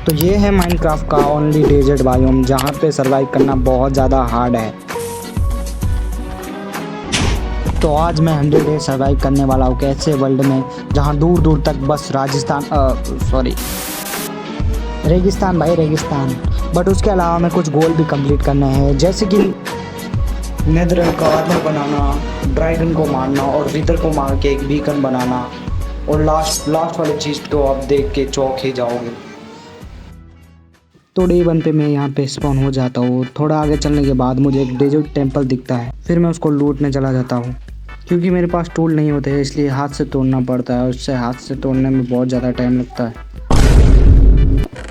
तो ये है माइनक्राफ्ट का ओनली डेजर्ट बायोम, जहाँ पे सरवाइव करना बहुत ज़्यादा हार्ड है। तो आज मैं 100 डे सरवाइव करने वाला हूँ कैसे वर्ल्ड में जहाँ दूर दूर तक बस रेगिस्तान भाई, रेगिस्तान। बट उसके अलावा मैं कुछ गोल भी कंप्लीट करने हैं, जैसे कि नेदरल का आर्मर बनाना, ड्रैगन को मारना और विदर को मार के एक बीकन बनाना, और लास्ट वाली चीज़ तो आप देख के चौंक ही जाओगे। तो डे 1 पे मैं यहाँ पे स्पॉन हो जाता हूँ। थोड़ा आगे चलने के बाद मुझे एक डेजर्ट टेम्पल दिखता है, फिर मैं उसको लूटने चला जाता हूँ। क्योंकि मेरे पास टूल नहीं होते हैं, इसलिए हाथ से तोड़ना पड़ता है, और उससे हाथ से तोड़ने में बहुत ज़्यादा टाइम लगता है।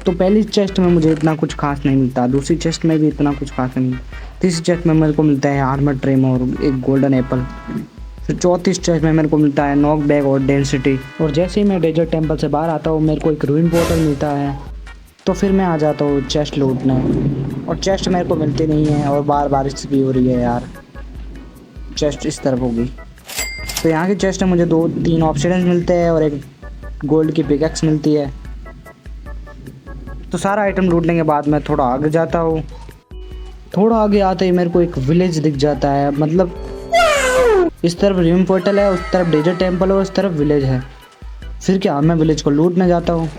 तो पहली चेस्ट में मुझे इतना कुछ खास नहीं मिलता, दूसरी चेस्ट में भी इतना कुछ खास नहीं, तीसरी चेस्ट में मेरे को मिलता है आर्मर ट्रिम और एक गोल्डन एप्पल। फिर चौथी चेस्ट में मेरे को मिलता है नॉक बैग और डेंसिटी। और जैसे ही मैं डेजर्ट टेम्पल से बाहर आता हूँ मेरे को एक रूइन पोर्टल मिलता है। तो फिर मैं आ जाता हूँ चेस्ट लूटने, और चेस्ट मेरे को मिलती नहीं है, और बारिश भी हो रही है यार। चेस्ट इस तरफ होगी। तो यहाँ की चेस्ट में मुझे 2-3 ऑप्शंस मिलते हैं और एक गोल्ड की पिकैक्स मिलती है। तो सारा आइटम लूटने के बाद मैं थोड़ा आगे जाता हूँ। थोड़ा आगे आते ही मेरे को एक विलेज दिख जाता है, मतलब इस तरफ रूइन पोर्टल है, उस तरफ डेजर्ट टेम्पल है, उस तरफ विलेज है। फिर क्या, मैं विलेज को लूटने जाता हूँ।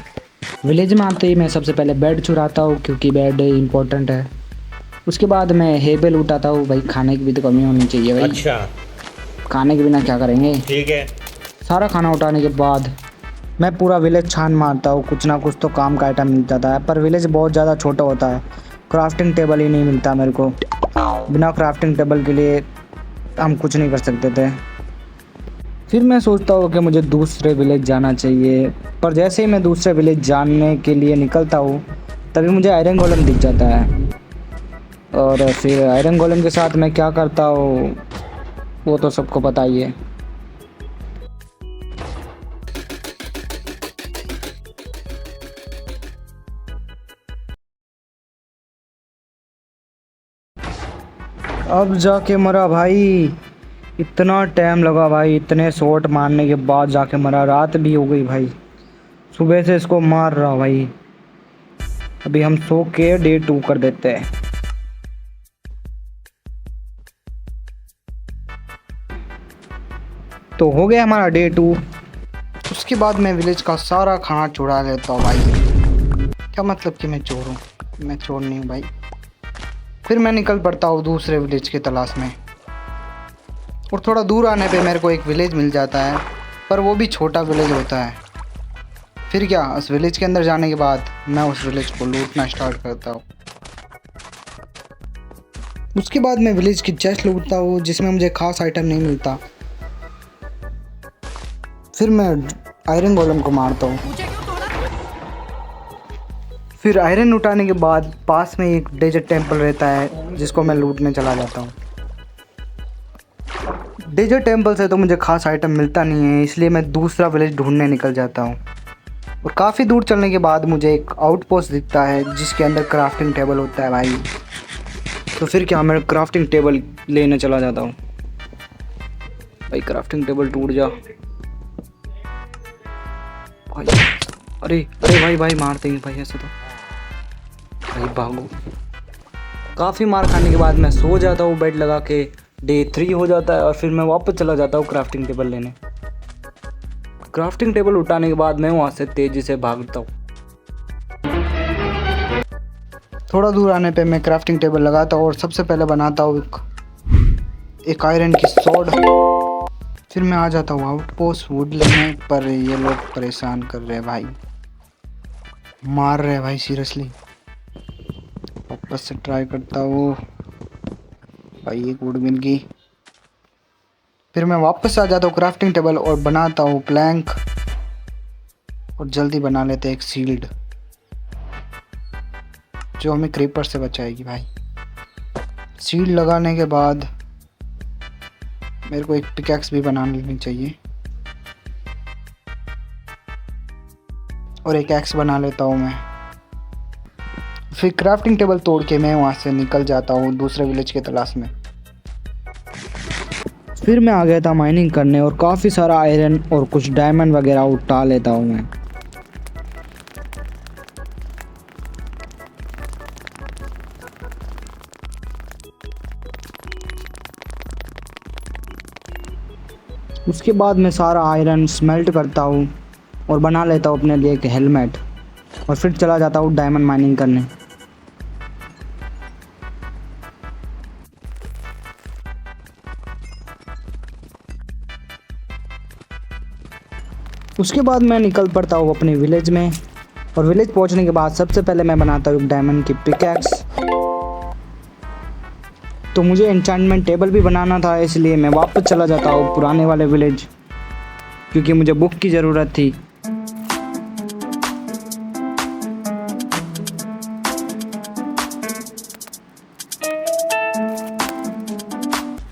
विलेज में आते ही मैं सबसे पहले बेड चुराता हूँ, क्योंकि बेड इम्पोर्टेंट है। उसके बाद मैं हेबल उठाता हूँ, भाई खाने की भी तो कमी होनी चाहिए भाई। अच्छा, खाने के बिना क्या करेंगे। ठीक है। सारा खाना उठाने के बाद मैं पूरा विलेज छान मारता हूँ, कुछ ना कुछ तो काम का आइटम मिल जाता है। पर विलेज बहुत ज़्यादा छोटा होता है, क्राफ्टिंग टेबल ही नहीं मिलता मेरे को। बिना क्राफ्टिंग टेबल के लिए हम कुछ नहीं कर सकते थे। फिर मैं सोचता हूँ कि मुझे दूसरे विलेज जाना चाहिए, पर जैसे ही मैं दूसरे विलेज जाने के लिए निकलता हूँ तभी मुझे आयरन गोलम दिख जाता है। और फिर आयरन गोलम के साथ मैं क्या करता हूँ वो तो सबको पता ही है। अब जाके मरा भाई, इतना टाइम लगा भाई, इतने शॉट मारने के बाद जाके मरा। रात भी हो गई भाई, सुबह से इसको मार रहा भाई। अभी हम सो के डे 2 कर देते हैं। तो हो गया हमारा डे 2। उसके बाद मैं विलेज का सारा खाना चुरा लेता हूँ भाई। क्या मतलब कि मैं चोर हूँ? मैं चोर नहीं हूँ भाई। फिर मैं निकल पड़ता हूँ दूसरे विलेज की तलाश में, और थोड़ा दूर आने पे मेरे को एक विलेज मिल जाता है, पर वो भी छोटा विलेज होता है। फिर क्या, उस विलेज के अंदर जाने के बाद मैं उस विलेज को लूटना स्टार्ट करता हूँ। उसके बाद मैं विलेज की चेस्ट लूटता हूँ, जिसमें मुझे खास आइटम नहीं मिलता। फिर मैं आयरन गोलम को मारता हूँ। फिर आयरन उठाने के बाद पास में एक डेजर्ट टेम्पल रहता है, जिसको मैं लूटने चला जाता हूँ। डेजर्ट टेम्पल से तो मुझे खास आइटम मिलता नहीं है, इसलिए मैं दूसरा विलेज ढूंढने निकल जाता हूँ। और काफ़ी दूर चलने के बाद मुझे एक आउटपोस्ट दिखता है, जिसके अंदर क्राफ्टिंग टेबल होता है भाई। तो फिर क्या, मैं क्राफ्टिंग टेबल लेने चला जाता हूँ। भाई क्राफ्टिंग टेबल टूट जा भाई। अरे अरे भाई मारते हैं भाई ऐसे तो। भाई भागो। काफ़ी मार खाने के बाद मैं सो जाता हूँ बेड लगा के। डे 3 हो जाता है, और फिर मैं वापस चला जाता हूँ क्राफ्टिंग टेबल लेने। क्राफ्टिंग टेबल उठाने के बाद मैं वहाँ से तेज़ी से भागता हूँ। थोड़ा दूर आने पे मैं क्राफ्टिंग टेबल लगाता हूँ, और सबसे पहले बनाता हूँ एक आयरन की सॉर्ड। फिर मैं आ जाता हूँ आउटपोस्ट वुड लेने, पर ये लोग परेशान कर रहे हैं भाई, मार रहे हैं भाई सीरियसली। वापस से ट्राई करता हूँ भाई, एक वुड मिल गई। फिर मैं वापस आ जाता हूँ क्राफ्टिंग टेबल और बनाता हूँ प्लैंक, और जल्दी बना लेते हैं एक शील्ड, जो हमें क्रीपर से बचाएगी भाई। शील्ड लगाने के बाद मेरे को एक पिकैक्स भी बना लेनी चाहिए, और एक एक्स बना लेता हूँ मैं। फिर क्राफ्टिंग टेबल तोड़ के मैं वहाँ से निकल जाता हूँ दूसरे विलेज के तलाश में। फिर मैं आ गया था माइनिंग करने, और काफ़ी सारा आयरन और कुछ डायमंड वगैरह उठा लेता हूँ मैं। उसके बाद मैं सारा आयरन स्मेल्ट करता हूँ और बना लेता हूँ अपने लिए एक हेलमेट, और फिर चला जाता हूँ डायमंड माइनिंग करने। उसके बाद मैं निकल पड़ता हूँ अपने विलेज में, और विलेज पहुँचने के बाद सबसे पहले मैं बनाता हूँ डायमंड की पिकैक्स। तो मुझे एन्चेंटमेंट टेबल भी बनाना था, इसलिए मैं वापस चला जाता हूँ पुराने वाले विलेज, क्योंकि मुझे बुक की ज़रूरत थी।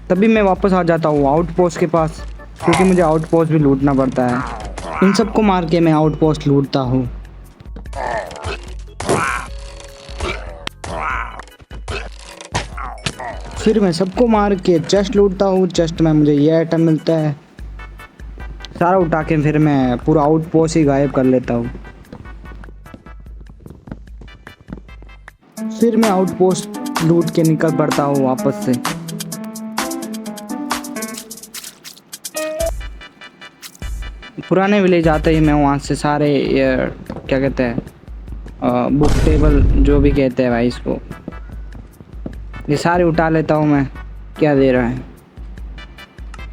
तभी मैं वापस आ जाता हूँ आउटपोस्ट के पास, क्योंकि मुझे आउटपोस्ट भी लूटना पड़ता है। इन सबको मार के मैं आउटपोस्ट लूटता हूँ। फिर मैं सबको मार के चेस्ट लूटता हूँ। चेस्ट में मुझे ये आइटम मिलता है, सारा उठा के फिर मैं पूरा आउटपोस्ट ही गायब कर लेता हूँ। फिर मैं आउटपोस्ट लूट के निकल पड़ता हूँ वापस से। पुराने विलेज आते ही मैं वहाँ से सारे क्या कहते हैं बुक टेबल जो भी कहते हैं भाई इसको, ये सारे उठा लेता हूँ मैं। क्या दे रहा है?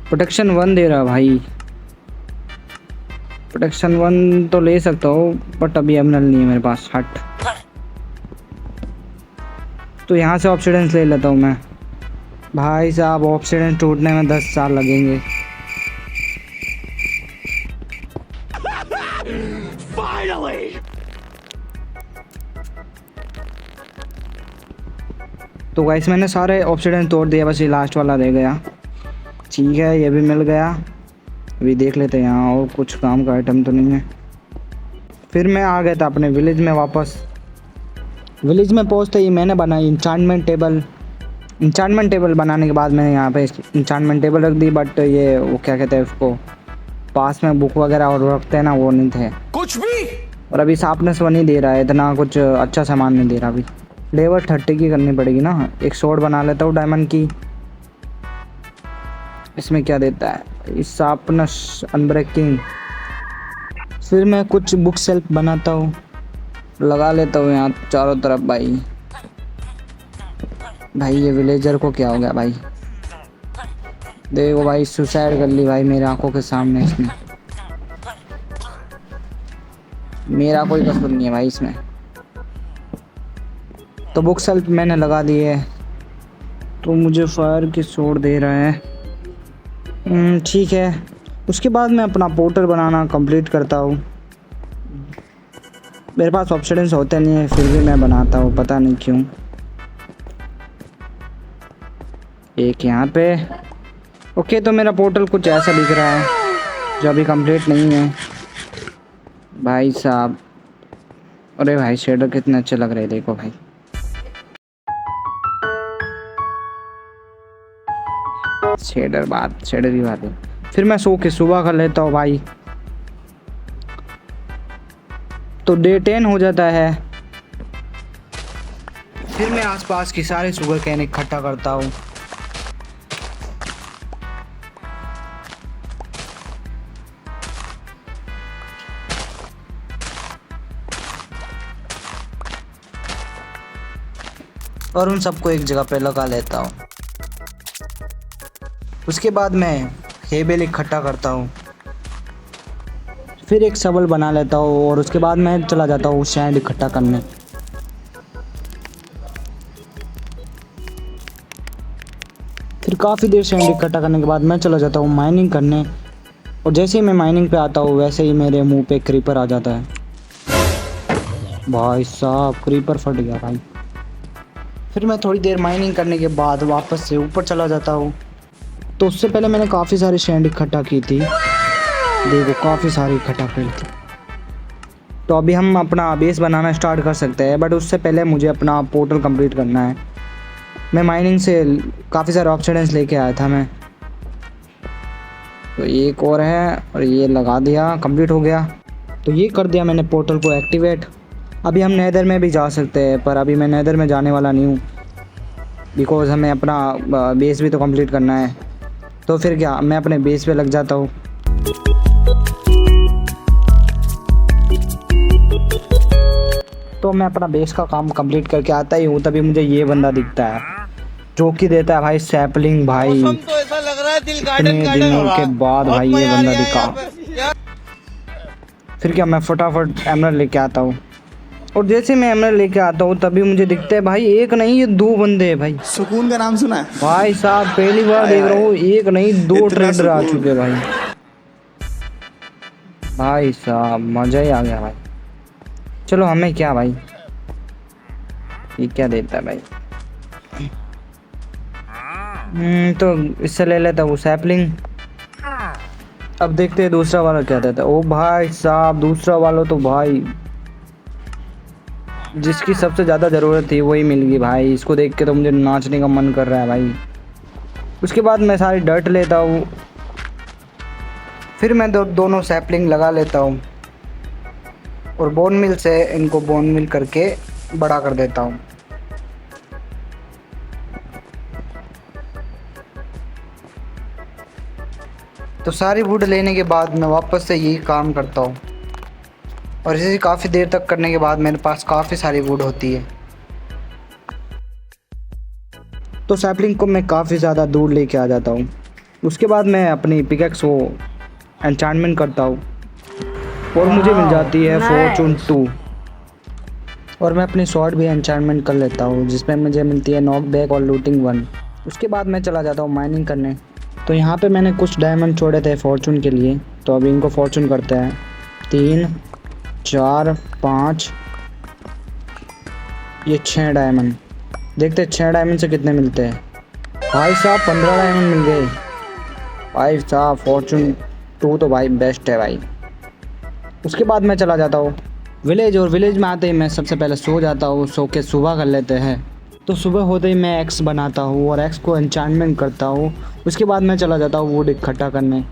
प्रोटेक्शन 1 दे रहा भाई। प्रोटेक्शन 1 तो ले सकता हूँ, बट अभी एमरल्ड नहीं है मेरे पास। हट। तो यहाँ से ऑब्सीडियंस ले लेता हूँ मैं। भाई साहब ऑब्सीडियंस टूटने में 10 साल लगेंगे। तो गाइस मैंने सारे ऑब्सीडियंस तोड़ दिया, बस ये लास्ट वाला रह गया। ठीक है, ये भी मिल गया। अभी देख लेते हैं यहाँ और कुछ काम का आइटम तो नहीं है। फिर मैं आ गया था अपने विलेज में वापस। विलेज में पहुँचते ही मैंने बनाई इंचांटमेंट टेबल। इंचांटमेंट टेबल बनाने के बाद मैंने यहाँ पे इंचांटमेंट टेबल रख दी, बट ये वो क्या कहते हैं उसको, पास में बुक वगैरह और रखते हैं ना, वो नहीं थे कुछ भी। और अभी शार्पनेस 1 ही दे रहा है, इतना कुछ अच्छा सामान नहीं दे रहा। अभी लेवल 30 की करनी पड़ेगी ना। एक स्वॉर्ड बना लेता हूँ डायमंड की। इसमें क्या देता है? Sharpness, unbreaking. फिर मैं कुछ बुक सेल्फ बनाता हूँ, लगा लेता हूँ यहाँ चारों तरफ। भाई ये विलेजर को क्या हो गया भाई? देखो भाई, सुसाइड कर ली भाई मेरे आंखों के सामने इसने। मेरा कोई कसूर नहीं है भाई इसमें। तो बुक सेल्फ मैंने लगा दी है, तो मुझे फायर की सोड दे रहा है। ठीक है। उसके बाद मैं अपना पोर्टल बनाना कंप्लीट करता हूँ। मेरे पास ऑब्सीडियंस होते नहीं है, फिर भी मैं बनाता हूँ, पता नहीं क्यों। एक यहाँ पे। ओके, तो मेरा पोर्टल कुछ ऐसा दिख रहा है जो अभी कंप्लीट नहीं है भाई साहब। अरे भाई शेडर कितने अच्छे लग रहे हैं, देखो भाई। शेडर की बात है। फिर मैं सो के सुबह कर लेता हूँ भाई, तो डे 10 हो जाता है। फिर मैं आसपास की सारे शुगर कैन इकट्ठा करता हूँ। और उन सबको एक जगह पे लगा लेता हूँ। उसके बाद मैं हेबेल इकट्ठा करता हूँ। फिर एक शवल बना लेता हूँ और उसके बाद मैं चला जाता हूँ सैंड इकट्ठा करने। फिर काफ़ी देर सैंड इकट्ठा करने के बाद मैं चला जाता हूँ माइनिंग करने। और जैसे ही मैं माइनिंग पे आता हूँ वैसे ही मेरे मुंह पे क्रीपर आ जाता है। भाई साहब क्रीपर फट गया भाई। फिर मैं थोड़ी देर माइनिंग करने के बाद वापस से ऊपर चला जाता हूँ। तो उससे पहले मैंने काफ़ी सारी सैंड इकट्ठा की थी, देखो काफ़ी सारी इकट्ठा करी थी। तो अभी हम अपना बेस बनाना स्टार्ट कर सकते हैं, बट उससे पहले मुझे अपना पोर्टल कंप्लीट करना है। मैं माइनिंग से काफ़ी सारे ऑब्सीडियंस लेके आया था मैं। तो एक और है और ये लगा दिया, कंप्लीट हो गया। तो ये कर दिया मैंने पोर्टल को एक्टिवेट। अभी हम नेदर में भी जा सकते हैं, पर अभी मैं नेदर में जाने वाला नहीं हूँ, बिकॉज़ हमें अपना बेस भी तो कंप्लीट करना है। तो फिर क्या, मैं अपने बेस पे लग जाता हूँ। तो मैं अपना बेस का काम कंप्लीट करके आता ही हूँ, तभी मुझे ये बंदा दिखता है जो कि देता है भाई सैपलिंग। भाई मौसम तो ऐसा लग रहा है दिल गार्डन इतने गार्डन हो दिनों रहा के है। बाद बहुत भाई ये मजा आ बंदा रहा है दिखा। यहाँ पे यार। फिर क्या, मैं फटाफट एमरल्ड लेके आता हूँ। और जैसे मैं एमरल्ड लेके आता हूँ तभी मुझे दिखते हैं भाई एक नहीं ये दो बंदे हैं भाई। सुकून का नाम सुना है? भाई साहब पहली बार हाय देख रहा हाय, हूँ एक नहीं दो इतना ट्रेडर आ सुकून। चुके भाई। भाई साहब मजा ही आ गया भाई। चलो हमें क्या भाई, ये क्या देता है भाई। तो इससे ले लेता हूँ सैपलिंग। अब देखते हैं दूसरा वाला क्या देता है। ओ भाई साहब दूसरा वाला तो भाई जिसकी सबसे ज़्यादा ज़रूरत थी वही मिल गई भाई। इसको देख के तो मुझे नाचने का मन कर रहा है भाई। उसके बाद मैं सारी डर्ट लेता हूँ। फिर मैं दोनों सैपलिंग लगा लेता हूँ और बोन मिल से इनको बोन मिल करके बड़ा कर देता हूँ। तो सारी वुड लेने के बाद मैं वापस से यही काम करता हूँ और इसे काफ़ी देर तक करने के बाद मेरे पास काफ़ी सारी वुड होती है। तो सैपलिंग को मैं काफ़ी ज़्यादा दूर लेके आ जाता हूँ। उसके बाद मैं अपनी पिकेक्स को एन्चांटमेंट करता हूँ और मुझे मिल जाती है फॉर्चून 2। और मैं अपनी स्वॉर्ड भी एन्चांटमेंट कर लेता हूँ जिसमें मुझे मिलती है नॉक बैक और लूटिंग 1। उसके बाद मैं चला जाता हूँ माइनिंग करने। तो यहाँ पे मैंने कुछ डायमंड छोड़े थे फॉर्चून के लिए, तो अभी इनको फॉर्चून करते हैं। 3 4 5, ये 6 डायमंड। देखते हैं 6 डायमंड से कितने मिलते हैं। भाई साहब 15 डायमंड मिल गए। भाई साहब फॉर्चून 2 तो भाई बेस्ट है भाई। उसके बाद मैं चला जाता हूँ विलेज, और विलेज में आते ही मैं सबसे पहले सो जाता हूँ। सो के सुबह कर लेते हैं। तो सुबह होते ही मैं एक्स बनाता हूँ और एक्स को एन्चांटमेंट करता हूँ। उसके बाद मैं चला जाता हूँ वुड इकट्ठा करने।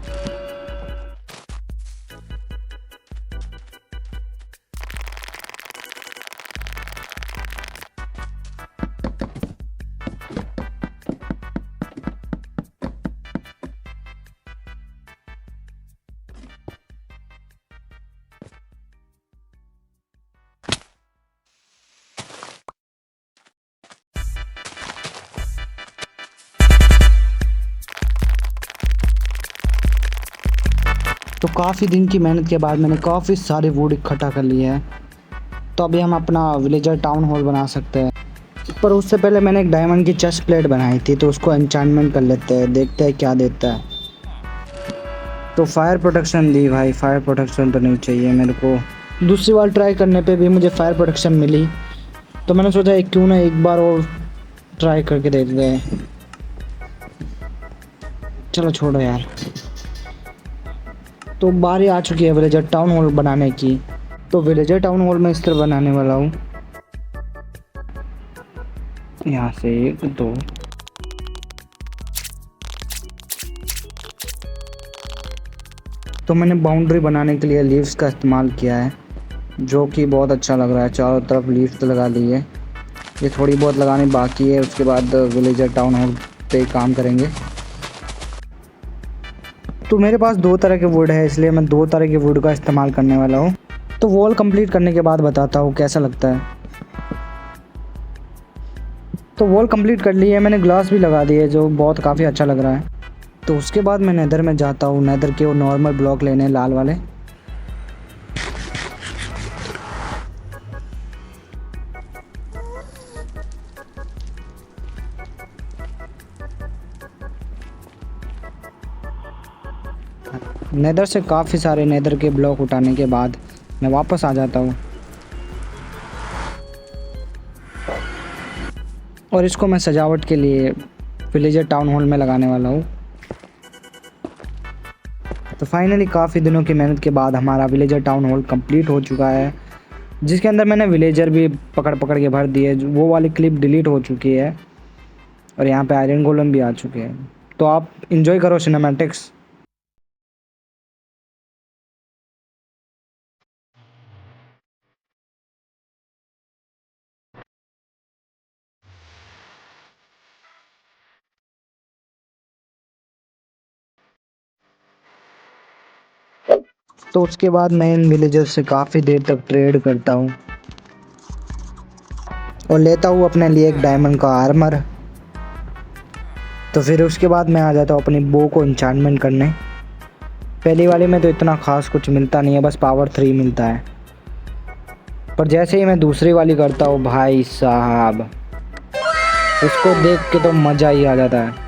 तो काफ़ी दिन की मेहनत के बाद मैंने काफ़ी सारे वुड इकट्ठा कर लिए हैं। तो अभी हम अपना विलेजर टाउन हॉल बना सकते हैं। पर उससे पहले मैंने एक डायमंड की चेस्ट प्लेट बनाई थी, तो उसको एन्चांटमेंट कर लेते हैं, देखते हैं क्या देता है। तो फायर प्रोटेक्शन दी भाई, फायर प्रोटेक्शन तो नहीं चाहिए मेरे को। दूसरी बार ट्राई करने पे भी मुझे फायर प्रोटेक्शन मिली, तो मैंने सोचा क्यों ना एक बार और ट्राई करके देखते हैं। चलो छोड़ो यार। तो बारी आ चुकी है विलेजर टाउन हॉल बनाने की। तो विलेजर टाउन हॉल में इस तरह बनाने वाला हूँ। यहाँ से 1 2, तो मैंने बाउंड्री बनाने के लिए लीव्स का इस्तेमाल किया है जो कि बहुत अच्छा लग रहा है। चारों तरफ लीव्स लगा ली है। ये थोड़ी बहुत लगानी बाकी है, उसके बाद विलेजर टाउन हॉल पे काम करेंगे। तो मेरे पास 2 तरह के वुड है, इसलिए मैं 2 तरह के वुड का इस्तेमाल करने वाला हूँ। तो वॉल कंप्लीट करने के बाद बताता हूँ कैसा लगता है। तो वॉल कंप्लीट कर ली है मैंने, ग्लास भी लगा दिए जो बहुत काफ़ी अच्छा लग रहा है। तो उसके बाद मैं नेदर में जाता हूँ, नेदर के वो नॉर्मल ब्लॉक लेने लाल वाले। नेदर से काफ़ी सारे नेदर के ब्लॉक उठाने के बाद मैं वापस आ जाता हूँ और इसको मैं सजावट के लिए विलेजर टाउन हॉल में लगाने वाला हूँ। तो फाइनली काफ़ी दिनों की मेहनत के बाद हमारा विलेजर टाउन हॉल कंप्लीट हो चुका है, जिसके अंदर मैंने विलेजर भी पकड़ पकड़ के भर दिए। वो वाली क्लिप डिलीट हो चुकी है और यहाँ पे आयरन गोलम भी आ चुके हैं। तो आप इंजॉय करो सिनेमैटिक्स। तो उसके बाद मैं इन विलेजर्स से काफ़ी देर तक ट्रेड करता हूँ और लेता हूँ अपने लिए एक डायमंड का आर्मर। तो फिर उसके बाद मैं आ जाता हूँ अपनी बो को इंचार्टमेंट करने। पहली वाली में तो इतना ख़ास कुछ मिलता नहीं है, बस पावर 3 मिलता है। पर जैसे ही मैं दूसरी वाली करता हूँ भाई साहब, उसको देख के तो मज़ा ही आ जाता है।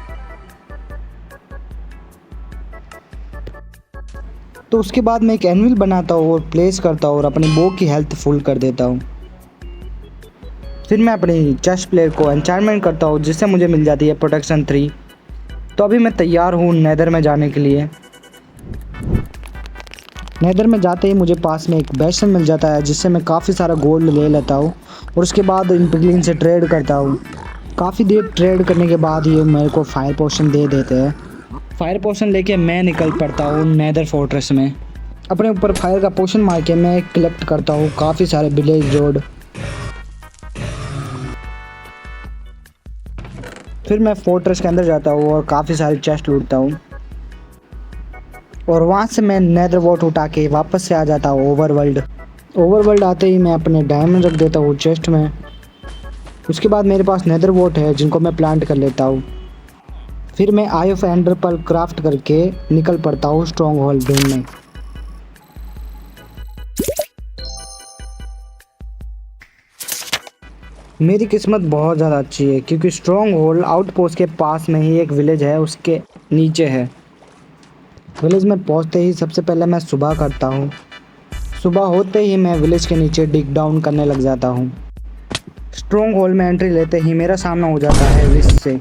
तो उसके बाद मैं एक एनविल बनाता हूँ और प्लेस करता हूँ और अपनी बो की हेल्थ फुल कर देता हूँ। फिर मैं अपनी चेस्ट प्लेयर को एन्चार्टमेंट करता हूँ जिससे मुझे मिल जाती है प्रोटेक्शन 3। तो अभी मैं तैयार हूँ नेदर में जाने के लिए। नेदर में जाते ही मुझे पास में एक बेसन मिल जाता है जिससे मैं काफ़ी सारा गोल्ड ले लेता हूँ और उसके बाद इन पिगलिन से ट्रेड करता हूँ। काफ़ी देर ट्रेड करने के बाद ये मेरे को फायर पोशन दे देते हैं। फायर पोशन लेके मैं निकल पड़ता हूँ नेदर फोर्ट्रेस में। अपने ऊपर फायर का पोशन मार के मैं कलेक्ट करता हूँ काफ़ी सारे विलेज रोड। फिर मैं फोर्ट्रेस के अंदर जाता हूँ और काफ़ी सारे चेस्ट लूटता हूँ और वहाँ से मैं नेदर वॉट उठा के वापस से आ जाता हूँ ओवरवर्ल्ड आते ही मैं अपने डायमंड रख देता हूँ चेस्ट में। उसके बाद मेरे पास नेदर वॉट है जिनको मैं प्लांट कर लेता हूँ। फिर मैं आई ऑफ एंडर पर क्राफ्ट करके निकल पड़ता हूँ स्ट्रॉन्ग होल्ड ढूंढने। मेरी किस्मत बहुत ज़्यादा अच्छी है क्योंकि स्ट्रॉन्ग होल्ड आउटपोस्ट के पास में ही एक विलेज है, उसके नीचे है। विलेज में पहुंचते ही सबसे पहले मैं सुबह करता हूं। सुबह होते ही मैं विलेज के नीचे डिग डाउन करने लग जाता हूं। स्ट्रॉन्ग होल्ड में एंट्री लेते ही मेरा सामना हो जाता है विच से।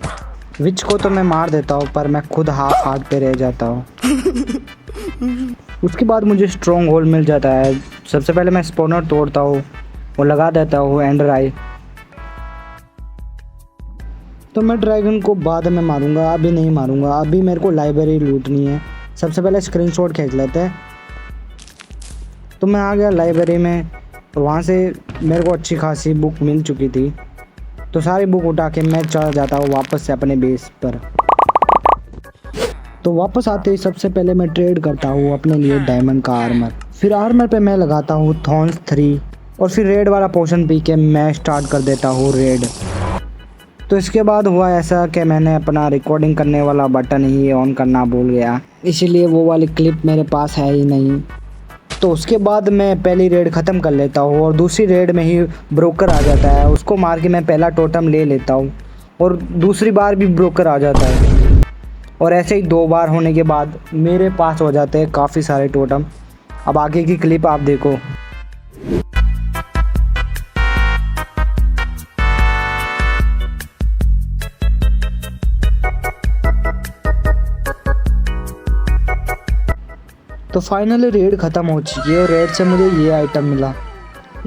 विच को तो मैं मार देता हूं पर मैं खुद हाफ हार्ट पे रह जाता हूं। उसके बाद मुझे स्ट्रॉन्ग होल्ड मिल जाता है। सबसे पहले मैं स्पॉनर तोड़ता हूँ और लगा देता हूँ एंडर आई। तो मैं ड्रैगन को बाद में मारूंगा, अभी नहीं मारूंगा। अभी मेरे को लाइब्रेरी लूटनी है। सबसे पहले स्क्रीनशॉट खींच लेते हैं। तो मैं आ गया लाइब्रेरी में और वहाँ से मेरे को अच्छी खासी बुक मिल चुकी थी। तो सारी बुक उठा के मैं चला जाता हूँ वापस से अपने बेस पर। तो वापस आते ही सबसे पहले मैं ट्रेड करता हूँ अपने लिए डायमंड का आर्मर। फिर आर्मर पे मैं लगाता हूँ थॉर्न्स 3 और फिर रेड वाला पोशन पी के मैं स्टार्ट कर देता हूँ रेड। तो इसके बाद हुआ ऐसा कि मैंने अपना रिकॉर्डिंग करने वाला बटन ही ऑन करना भूल गया, इसीलिए वो वाली क्लिप मेरे पास है ही नहीं। तो उसके बाद मैं पहली रेड ख़त्म कर लेता हूँ और दूसरी रेड में ही ब्रोकर आ जाता है। उसको मार के मैं पहला टोटम ले लेता हूँ और दूसरी बार भी ब्रोकर आ जाता है और ऐसे ही 2 बार होने के बाद मेरे पास हो जाते हैं काफ़ी सारे टोटम। अब आगे की क्लिप आप देखो। तो फाइनली रेड ख़त्म हो चुकी है और रेड से मुझे ये आइटम मिला।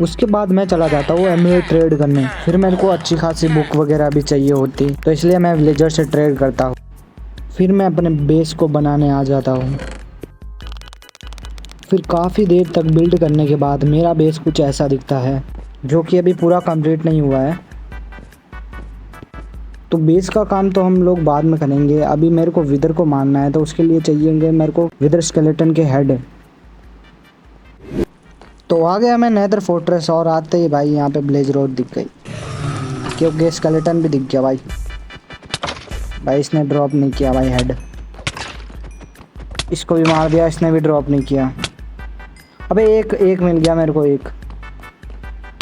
उसके बाद मैं चला जाता हूँ एमरेल्ड ट्रेड करने। फिर मेरे को अच्छी खासी बुक वगैरह भी चाहिए होती, तो इसलिए मैं विलेजर से ट्रेड करता हूँ। फिर मैं अपने बेस को बनाने आ जाता हूँ। फिर काफ़ी देर तक बिल्ड करने के बाद मेरा बेस कुछ ऐसा दिखता है, जो कि अभी पूरा कंप्लीट नहीं हुआ है। तो बेस का काम तो हम लोग बाद में करेंगे। अभी मेरे को विदर को मारना है, तो उसके लिए चाहिए मेरे को विदर स्केलेटन के हेड। तो आ गया मैं नेदर फोर्ट्रेस और आते ही भाई यहाँ पे ब्लेज रोड दिख गई, क्योंकि स्केलेटन भी दिख गया भाई। इसने ड्रॉप नहीं किया भाई हेड। इसको भी मार दिया, इसने भी ड्रॉप नहीं किया। अबे एक मिल गया मेरे को एक।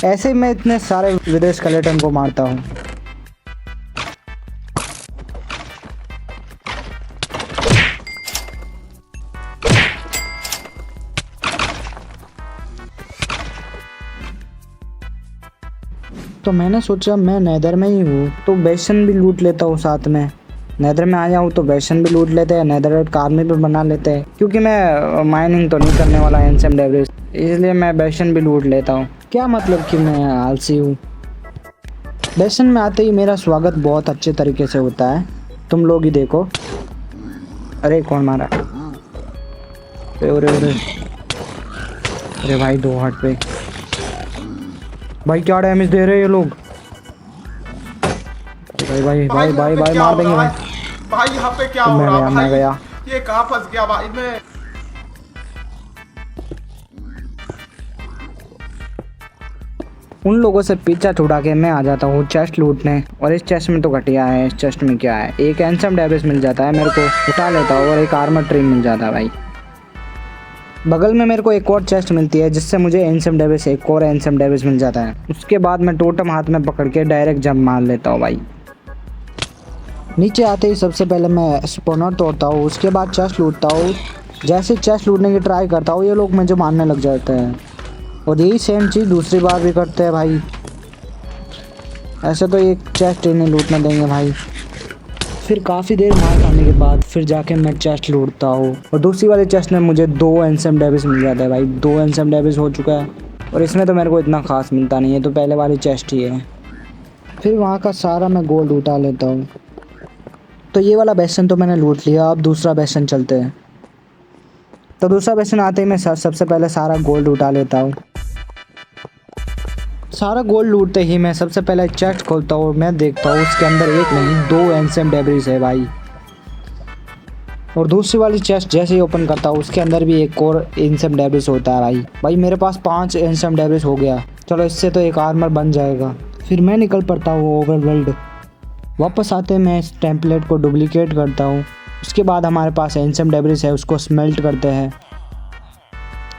ऐसे ही मैं इतने सारे विदर स्केलेटन को मारता हूँ। तो मैंने सोचा मैं नेदर में ही हूँ तो बेसन भी लूट लेता हूँ साथ में। नेदर में आया हूँ तो बेसन भी लूट लेते हैं, नेदर का आर्मी भी बना लेते हैं, क्योंकि मैं माइनिंग तो नहीं करने वाला एंसेम डेब्रिस, इसलिए मैं बेसन भी लूट लेता हूँ। क्या मतलब कि मैं आलसी हूँ। बेसन में आते ही मेरा स्वागत बहुत अच्छे तरीके से होता है, तुम लोग ही देखो। अरे कौन मारा? अरे भाई 2 हार्ट पे भाई क्या डैमेज दे रहे हैं ये लोग। भाई मार देंगे भाई यहाँ पे क्या हो रहा है? मैं गया। ये कहाँ फंस गया भाई मैं। उन लोगों से पीछा छुड़ा के मैं आ जाता हूँ चेस्ट लूटने। और इस चेस्ट में तो घटिया है। इस चेस्ट में क्या है, एक एंसम डेविस मिल जाता है मेरे को, उठा लेता हूँ और एक आर्मर ट्रिम मिल जाता है भाई। बगल में मेरे को एक और चेस्ट मिलती है जिससे मुझे एंसम डेविस, एक और एंसम डेविस मिल जाता है। उसके बाद मैं टोटम हाथ में पकड़ के डायरेक्ट जंप मार लेता हूँ भाई। नीचे आते ही सबसे पहले मैं स्पॉनर तोड़ता हूँ, उसके बाद चेस्ट लूटता हूँ। जैसे चेस्ट लूटने की ट्राई करता हूँ ये लोग मुझे मारने लग जाते हैं और यही सेम चीज़ दूसरी बार भी करते हैं भाई। ऐसे तो एक चेस्ट ही नहीं लूटने देंगे भाई। फिर काफ़ी देर मार खाने के बाद फिर जाके मैं चेस्ट लूटता हूँ और दूसरी वाली चेस्ट में मुझे 2 एंसम डेविस मिल जाता है भाई। 2 एंसम डेविस हो चुका है और इसमें तो मेरे को इतना खास मिलता नहीं है, तो पहले वाली चेस्ट ही है। फिर वहाँ का सारा मैं गोल्ड उठा लेता हूँ। तो ये वाला बेसन तो मैंने लूट लिया, अब दूसरा बेसन चलते हैं। तो दूसरा बेसन आते ही मैं सबसे पहले सारा गोल्ड उठा लेता हूँ। सारा गोल्ड लूटते ही मैं सबसे पहले चेस्ट खोलता हूँ और मैं देखता हूँ उसके अंदर एक नहीं 2 एंसम डेब्रिस है भाई। और दूसरी वाली चेस्ट जैसे ही ओपन करता हूँ उसके अंदर भी एक और एंसम डेब्रिस होता है भाई मेरे पास 5 एंसम डेब्रिस हो गया। चलो इससे तो एक आर्मर बन जाएगा। फिर मैं निकल पड़ता हूँ ओवरवर्ल्ड। वापस आते मैं इस टेम्पलेट को डुप्लीकेट करता हूँ। उसके बाद हमारे पास एंसम डेब्रिस है, उसको स्मेल्ट करते हैं।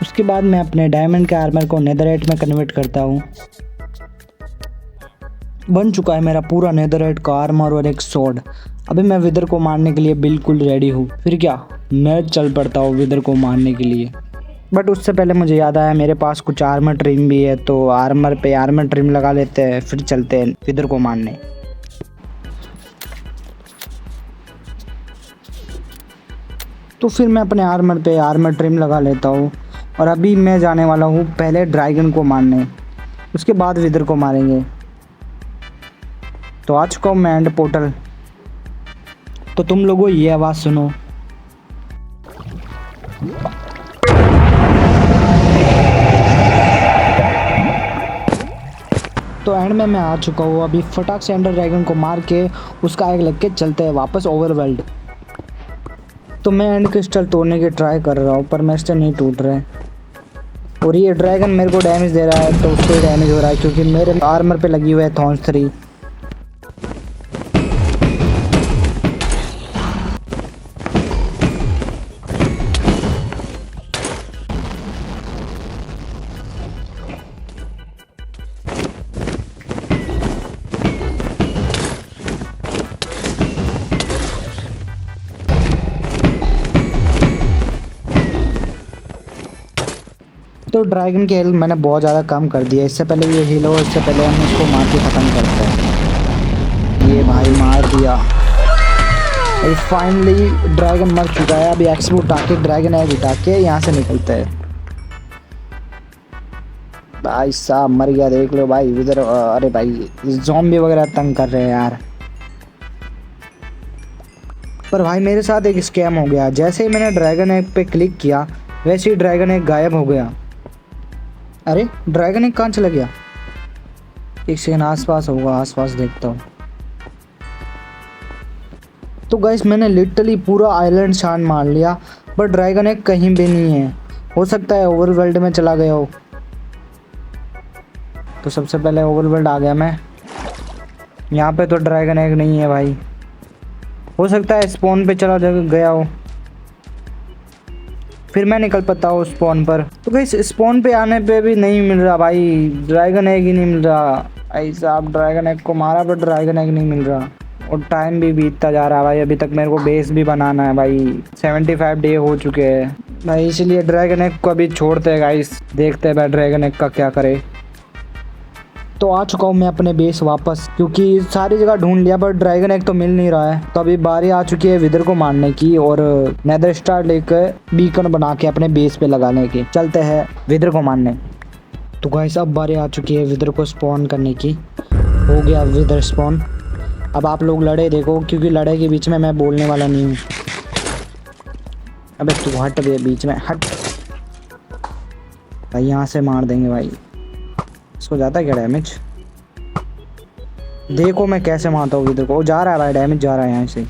उसके बाद मैं अपने डायमंड के आर्मर को नेदरराइट में कन्वर्ट करता हूँ। बन चुका है मेरा पूरा नेदरराइट का आर्मर और एक स्वॉर्ड। अभी मैं विदर को मारने के लिए बिल्कुल रेडी हूँ। फिर क्या, मैं चल पड़ता हूँ विदर को मारने के लिए। बट उससे पहले मुझे याद आया मेरे पास कुछ आर्मर ट्रिम भी है, तो आर्मर पे आर्मर ट्रिम लगा लेते हैं, फिर चलते हैं विदर को मारने। तो फिर मैं अपने आर्मर पे आर्मर ट्रिम लगा लेता हूँ और अभी मैं जाने वाला हूँ पहले ड्रैगन को मारने, उसके बाद विदर को मारेंगे। तो आ चुका हूँ मैं एंड पोर्टल। तो तुम लोगों ये आवाज़ सुनो। तो एंड में मैं आ चुका हूँ। अभी फटाक से एंडर ड्रैगन को मार के उसका आग लग के चलते हैं वापस ओवरवर्ल्ड। तो मैं एंड क्रिस्टल तोड़ने की ट्राई कर रहा हूँ पर मेरे से नहीं टूट रहे और ये ड्रैगन मेरे को डैमेज दे रहा है, तो उसको डैमेज हो रहा है क्योंकि मेरे आर्मर पे लगी हुई है थॉर्न्स 3। तो ड्रैगन की हेल्थ मैंने बहुत ज़्यादा कम कर दिया। इससे पहले ये हील हो, इससे पहले हम इसको मार के ख़त्म करते हैं। ये भाई मार दिया। अभी फाइनली ड्रैगन मर चुका है। अभी एक्सपो उठा के ड्रैगन एग उठा के यहाँ से निकलते हैं। भाई साहब मर गया, देख लो भाई इधर। अरे भाई ज़ॉम्बी वगैरह तंग कर रहे हैं यार। पर भाई मेरे साथ एक स्कैम हो गया। जैसे ही मैंने ड्रैगन एग पे क्लिक किया वैसे ही ड्रैगन एग गायब हो गया। अरे ड्रैगन एग कहाँ चला गया? एक सेकंड, आसपास होगा, आसपास देखता हूँ। तो गाइस मैंने लिटरली पूरा आइलैंड छान मार लिया बट ड्रैगन एग कहीं भी नहीं है। हो सकता है ओवरवर्ल्ड में चला गया हो। तो सबसे पहले ओवरवर्ल्ड आ गया मैं। यहाँ पे तो ड्रैगन एग नहीं है भाई। हो सकता है स्पॉन पे चला गया हो। फिर मैं निकल पाता हूँ स्पॉन पर। तो गाइस स्पॉन पे आने पे भी नहीं मिल रहा भाई, ड्रैगन एग ही नहीं मिल रहा। ऐसा आप ड्रैगन एग को मारा पर ड्रैगन एग नहीं मिल रहा और टाइम भी बीतता जा रहा है भाई। अभी तक मेरे को बेस भी बनाना है भाई। 75 डे हो चुके हैं भाई, इसलिए ड्रैगन एग को अभी छोड़ते हैं गाइस। देखते हैं भाई ड्रैगन एग का क्या करे। तो आ चुका हूँ मैं अपने बेस वापस, क्योंकि सारी जगह ढूंढ लिया पर ड्रैगन एग तो मिल नहीं रहा है। तो अभी बारी आ चुकी है विदर को मारने की और नेदर स्टार लेकर बीकन बना के अपने बेस पे लगाने की। चलते हैं विदर को मारने। तो गाइस अब बारी आ चुकी है विदर को स्पॉन करने की। हो गया विदर स्पॉन। अब आप लोग लड़े देखो, क्योंकि लड़ाई के बीच में मैं बोलने वाला नहीं हूँ। अबे तू हट गए बीच में, हट भाई। यहाँ से मार देंगे भाई। इसको जाता है क्या डैमेज? देखो मैं कैसे मारता हूँ इधर को। जा रहा है भाई, डैमेज जा रहा है यहाँ से।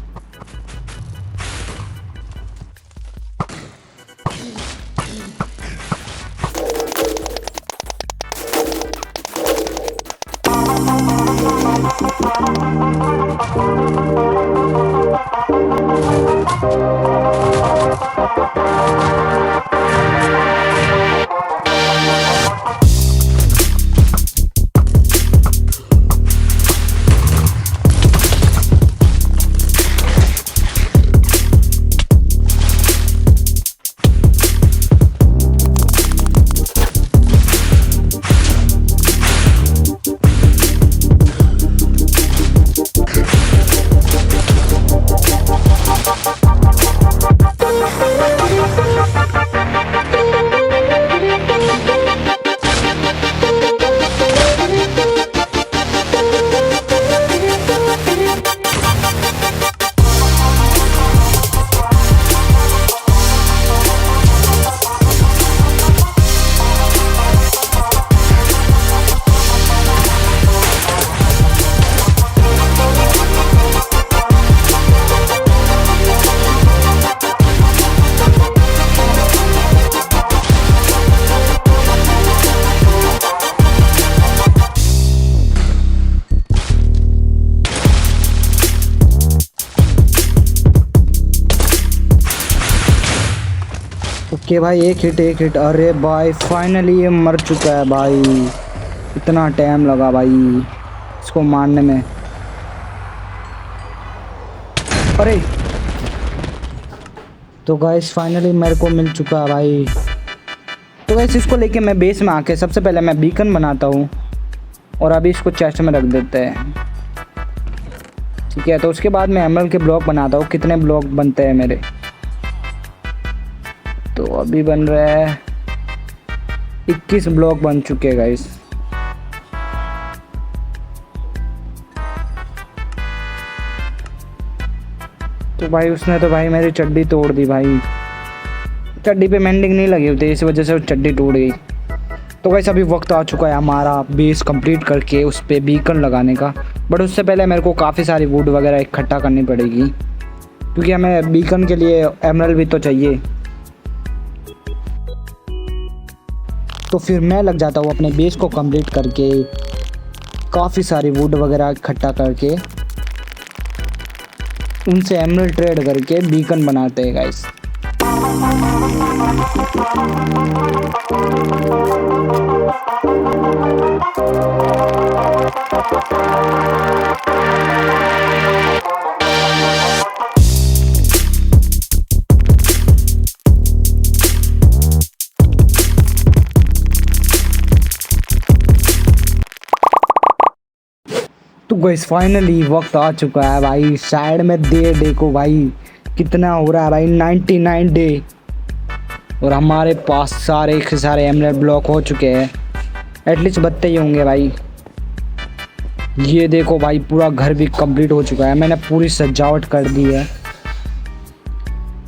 ओके भाई, एक हिट। अरे भाई फाइनली ये मर चुका है भाई। इतना टाइम लगा भाई इसको मारने में। अरे तो गाइस फाइनली मेरे को मिल चुका है भाई। तो गाइस इसको लेके मैं बेस में आके सबसे पहले मैं बीकन बनाता हूँ और अभी इसको चेस्ट में रख देते हैं। ठीक है, तो उसके बाद मैं एमरल्ड के ब्लॉक बनाता हूँ। कितने ब्लॉक बनते हैं मेरे? तो अभी बन रहा है 21 ब्लॉक बन चुके हैं गाइस। तो भाई उसने तो भाई मेरी चड्डी तोड़ दी भाई। चड्डी पे मेंडिंग नहीं लगी होती, इस वजह से वो चड्डी टूट गई। तो गाइस अभी वक्त आ चुका है हमारा बेस कंप्लीट करके उस पर बीकन लगाने का। बट उससे पहले मेरे को काफ़ी सारी वुड वगैरह इकट्ठा करनी पड़ेगी, क्योंकि हमें बीकन के लिए एमरल्ड भी तो चाहिए। तो फिर मैं लग जाता हूँ अपने बेस को कंप्लीट करके, काफ़ी सारी वुड वगैरह इकट्ठा करके उनसे एमरल्ड ट्रेड करके बीकन बनाते हैं गाइस। तो गाइस फाइनली वक्त आ चुका है भाई। साइड में डे को भाई कितना हो रहा है भाई, 99 डे। और हमारे पास सारे के सारे एमरल्ड ब्लॉक हो चुके हैं। एटलीस्ट बत्ते ही होंगे भाई। ये देखो भाई पूरा घर भी कंप्लीट हो चुका है, मैंने पूरी सजावट कर दी है।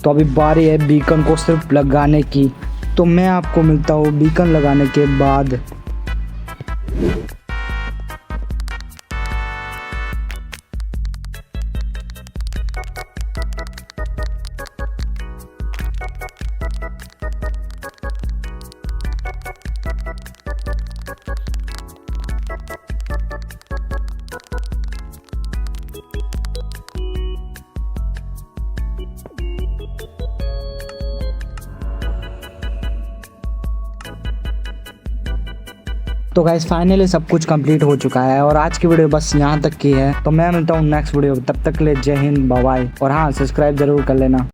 तो अभी बारी है बीकन को सिर्फ लगाने की। तो मैं आपको मिलता हूँ बीकन लगाने के बाद। तो गाइस फाइनली सब कुछ कंप्लीट हो चुका है और आज की वीडियो बस यहाँ तक की है। तो मैं मिलता हूँ नेक्स्ट वीडियो, तब तक के लिए जय हिंद, बाय बाय। और हाँ, सब्सक्राइब जरूर कर लेना।